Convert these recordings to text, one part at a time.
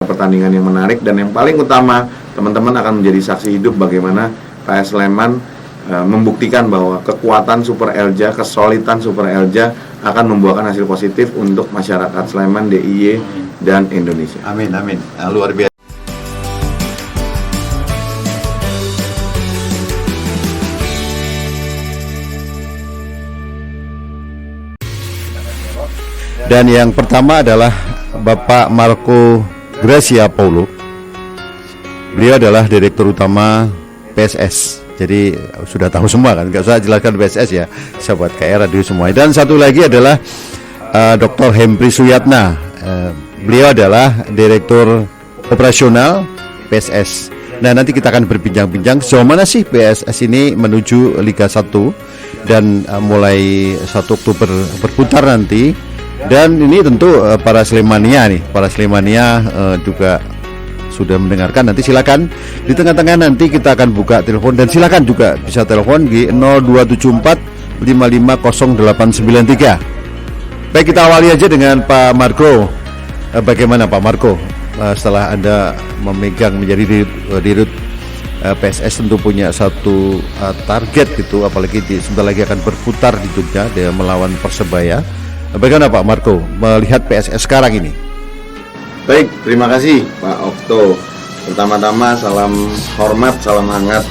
pertandingan yang menarik, dan yang paling utama teman-teman akan menjadi saksi hidup bagaimana PS Sleman membuktikan bahwa kekuatan Super Elja, kesolidan Super Elja akan membuahkan hasil positif untuk masyarakat Sleman, DIY, dan Indonesia. Amin, amin. Luar biasa. Dan yang pertama adalah Bapak Marco Gracia Paulo. Beliau adalah Direktur Utama PSS. Jadi sudah tahu semua kan, nggak usah jelaskan PSS ya, sahabat KR Radio semua. Dan satu lagi adalah Dr. Hempri Suyatna. Beliau adalah Direktur Operasional PSS. Nah, nanti kita akan berbincang-bincang sejauh mana sih PSS ini menuju Liga 1, dan mulai 1 Oktober berputar nanti. Dan ini tentu para Slemania juga sudah mendengarkan. Nanti silakan di tengah-tengah nanti kita akan buka telepon, dan silakan juga bisa telepon di 0274 550893. Baik, kita awali aja dengan Pak Marco. Bagaimana Pak Marco, setelah Anda memegang menjadi dirut PSS, tentu punya satu target gitu, apalagi sebentar lagi akan berputar di Jogja dia melawan Persebaya. Bagaimana Pak Marco melihat PSS sekarang ini? Baik, terima kasih Pak Okto. Pertama-tama salam hormat, salam hangat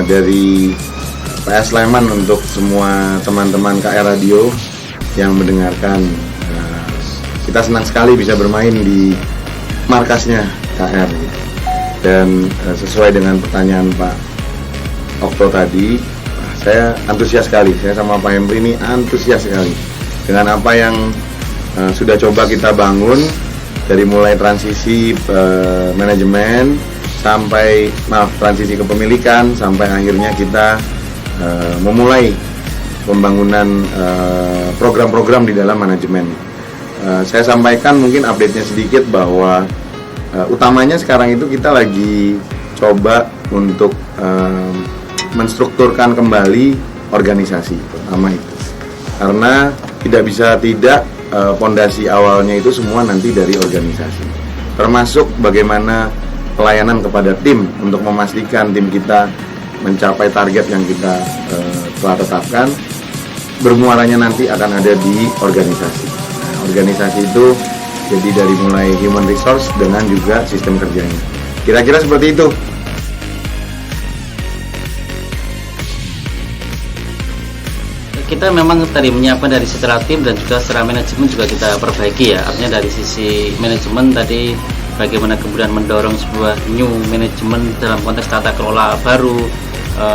dari PS Sleman untuk semua teman-teman KR Radio yang mendengarkan. Kita senang sekali bisa bermain di markasnya KR. Dan sesuai dengan pertanyaan Pak Okto tadi, saya antusias sekali. Saya sama Pak Hempri ini antusias sekali dengan apa yang sudah coba kita bangun, dari mulai transisi manajemen sampai transisi kepemilikan, sampai akhirnya kita memulai pembangunan program-program di dalam manajemen. Saya sampaikan mungkin update-nya sedikit bahwa utamanya sekarang itu kita lagi coba untuk menstrukturkan kembali organisasi, pertama itu. Karena tidak bisa tidak, pondasi awalnya itu semua nanti dari organisasi, termasuk bagaimana pelayanan kepada tim untuk memastikan tim kita mencapai target yang kita telah tetapkan. Bermuaranya nanti akan ada di organisasi. Nah, organisasi itu jadi dari mulai human resource dengan juga sistem kerjanya. Kira-kira seperti itu. Kita memang tadi menyiapkan dari secara tim dan juga secara manajemen juga kita perbaiki ya. Artinya dari sisi manajemen tadi bagaimana kemudian mendorong sebuah new manajemen dalam konteks tata kelola baru,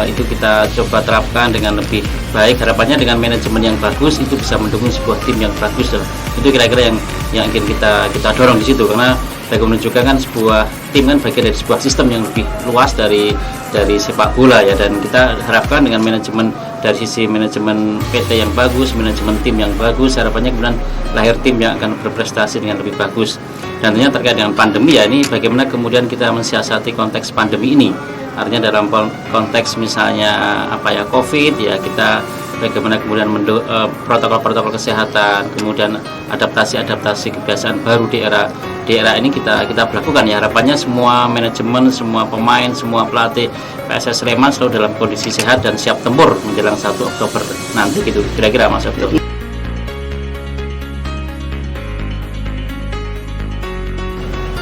itu kita coba terapkan dengan lebih baik. Harapannya dengan manajemen yang bagus itu bisa mendukung sebuah tim yang bagus. Itu kira-kira yang ingin kita dorong di situ, karena bagaimana juga kan sebuah tim kan bagian dari sebuah sistem yang lebih luas dari sepak bola ya. Dan kita harapkan dengan manajemen, dari sisi manajemen PT yang bagus, manajemen tim yang bagus, harapannya kemudian lahir tim yang akan berprestasi dengan lebih bagus. Dan tentunya terkait dengan pandemi ya, ini bagaimana kemudian kita mensiasati konteks pandemi ini. Artinya dalam konteks misalnya COVID ya, kita bagaimana kemudian protokol-protokol kesehatan, kemudian adaptasi kebiasaan baru di era ini kita lakukan ya. Harapannya semua manajemen, semua pemain, semua pelatih PSS Sleman selalu dalam kondisi sehat dan siap tempur menjelang 1 Oktober nanti gitu. Kira-kira Mas Okto.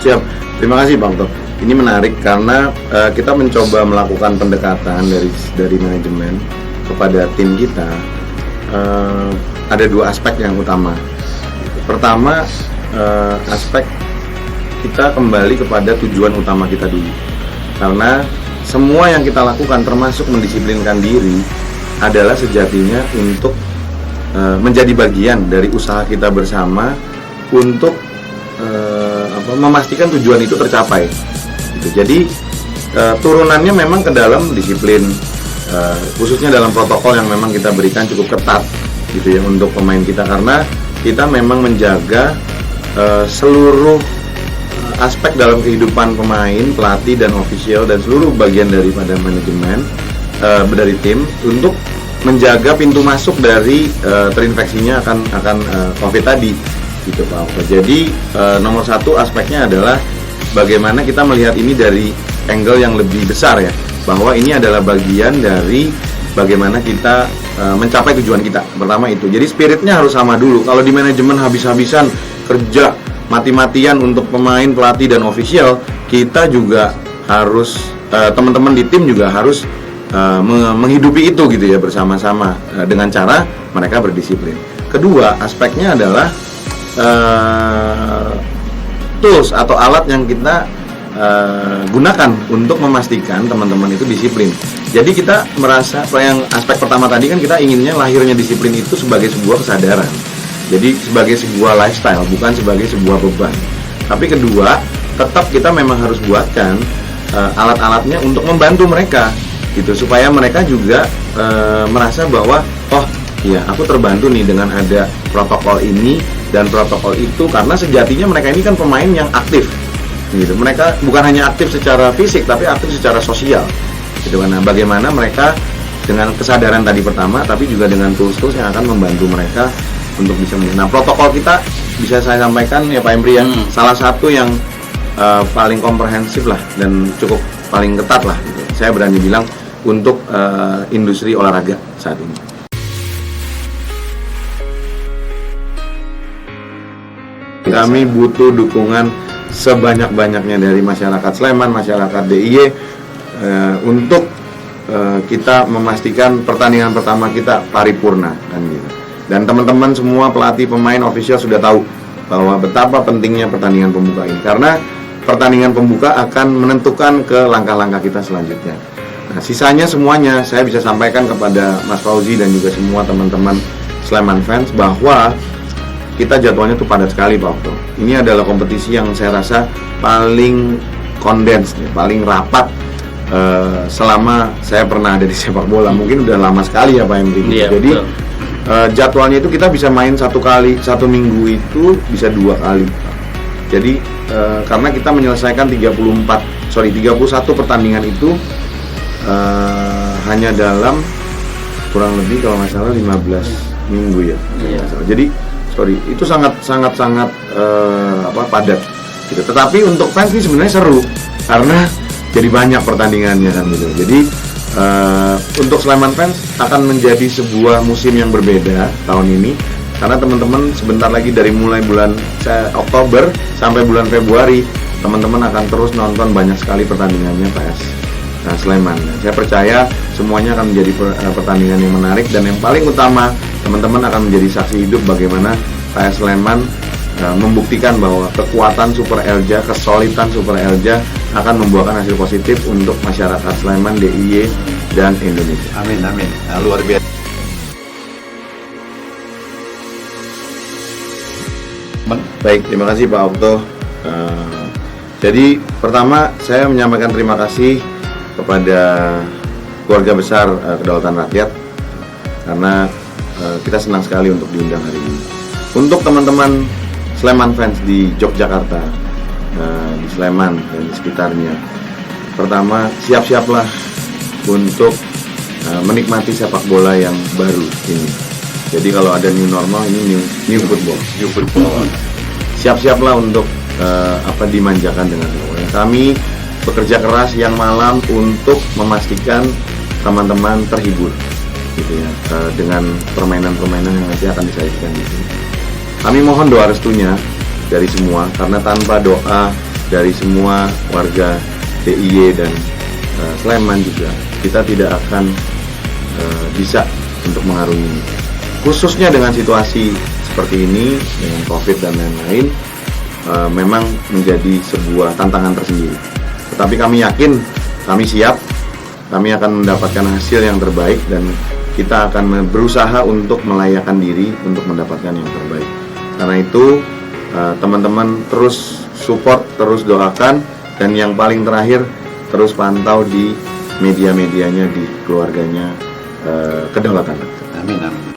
Siap, terima kasih Bang Okto. Ini menarik karena kita mencoba melakukan pendekatan dari manajemen kepada tim kita. Ada 2 aspek yang utama. Pertama, aspek kita kembali kepada tujuan utama kita dulu. Karena semua yang kita lakukan termasuk mendisiplinkan diri adalah sejatinya untuk menjadi bagian dari usaha kita bersama untuk memastikan tujuan itu tercapai. Jadi turunannya memang ke dalam disiplin, khususnya dalam protokol yang memang kita berikan cukup ketat gitu ya untuk pemain kita, karena kita memang menjaga seluruh aspek dalam kehidupan pemain, pelatih dan ofisial dan seluruh bagian daripada manajemen dari tim untuk menjaga pintu masuk dari terinfeksinya akan COVID tadi gitu Pak. Jadi nomor 1 aspeknya adalah bagaimana kita melihat ini dari angle yang lebih besar ya, bahwa ini adalah bagian dari bagaimana kita mencapai tujuan kita. Pertama itu, jadi spiritnya harus sama dulu. Kalau di manajemen habis-habisan kerja mati-matian untuk pemain, pelatih, dan official, kita juga harus teman-teman di tim juga harus menghidupi itu gitu ya, bersama-sama dengan cara mereka berdisiplin. Kedua, aspeknya adalah tools atau alat yang kita gunakan untuk memastikan teman-teman itu disiplin. Jadi kita merasa, yang aspek pertama tadi kan kita inginnya lahirnya disiplin itu sebagai sebuah kesadaran. Jadi sebagai sebuah lifestyle, bukan sebagai sebuah beban. Tapi kedua, tetap kita memang harus buatkan alat-alatnya untuk membantu mereka gitu, supaya mereka juga merasa bahwa oh iya, aku terbantu nih dengan ada protokol ini dan protokol itu, karena sejatinya mereka ini kan pemain yang aktif gitu. Mereka bukan hanya aktif secara fisik tapi aktif secara sosial gitu. Nah, bagaimana mereka dengan kesadaran tadi pertama, tapi juga dengan tools-tools yang akan membantu mereka untuk bisa nah, protokol kita bisa saya sampaikan ya Pak Emri ya, salah satu yang paling komprehensif lah dan cukup paling ketat lah gitu. Saya berani bilang untuk industri olahraga saat ini. Kami butuh dukungan sebanyak-banyaknya dari masyarakat Sleman, masyarakat DIY untuk kita memastikan pertandingan pertama kita paripurna kan gitu. Dan teman-teman semua pelatih, pemain, official sudah tahu bahwa betapa pentingnya pertandingan pembuka ini, karena pertandingan pembuka akan menentukan ke langkah-langkah kita selanjutnya. Nah, sisanya semuanya saya bisa sampaikan kepada Mas Fauzi dan juga semua teman-teman Sleman fans bahwa kita jadwalnya tuh padat sekali Pak Okto. Ini adalah kompetisi yang saya rasa paling kondens, paling rapat selama saya pernah ada di sepak bola. Mungkin udah lama sekali ya Pak Emri. Iya, jadi jadwalnya itu kita bisa main satu satu minggu itu bisa 2 kali. Jadi karena kita menyelesaikan 31 pertandingan itu hanya dalam kurang lebih kalau nggak salah 15 minggu ya. Iya. Jadi itu sangat padat gitu. Tetapi untuk fans ini sebenarnya seru karena jadi banyak pertandingannya kan gitu. Jadi untuk Sleman fans akan menjadi sebuah musim yang berbeda tahun ini, karena teman-teman sebentar lagi dari mulai bulan Oktober sampai bulan Februari teman-teman akan terus nonton banyak sekali pertandingannya PS Sleman. Saya percaya semuanya akan menjadi pertandingan yang menarik, dan yang paling utama teman-teman akan menjadi saksi hidup bagaimana PS Sleman membuktikan bahwa kekuatan Super Elja, kesolidan Super Elja akan membuahkan hasil positif untuk masyarakat Sleman, DIY, dan Indonesia. Amin, amin. Nah, luar biasa. Baik, terima kasih Pak Okto. Jadi pertama saya menyampaikan terima kasih kepada keluarga besar Kedaulatan Rakyat, karena kita senang sekali untuk diundang hari ini. Untuk teman-teman Sleman fans di Yogyakarta, di Sleman dan di sekitarnya, pertama siap-siaplah untuk menikmati sepak bola yang baru ini. Jadi kalau ada new normal, ini new football. Siap-siaplah untuk dimanjakan dengan bola. Kami bekerja keras siang malam untuk memastikan teman-teman terhibur gitu ya, dengan permainan-permainan yang nanti akan disajikan di sini. Kami mohon doa restunya dari semua, karena tanpa doa dari semua warga DIY dan Sleman juga kita tidak akan bisa untuk mengarungi ini. Khususnya dengan situasi seperti ini dengan COVID dan lain-lain, memang menjadi sebuah tantangan tersendiri. Tetapi kami yakin, kami siap, kami akan mendapatkan hasil yang terbaik, dan kita akan berusaha untuk melayakkan diri untuk mendapatkan yang terbaik. Karena itu teman-teman terus support, terus doakan, dan yang paling terakhir terus pantau di media-medianya, di keluarganya Kedaulatan Rakyat. Amin, amin.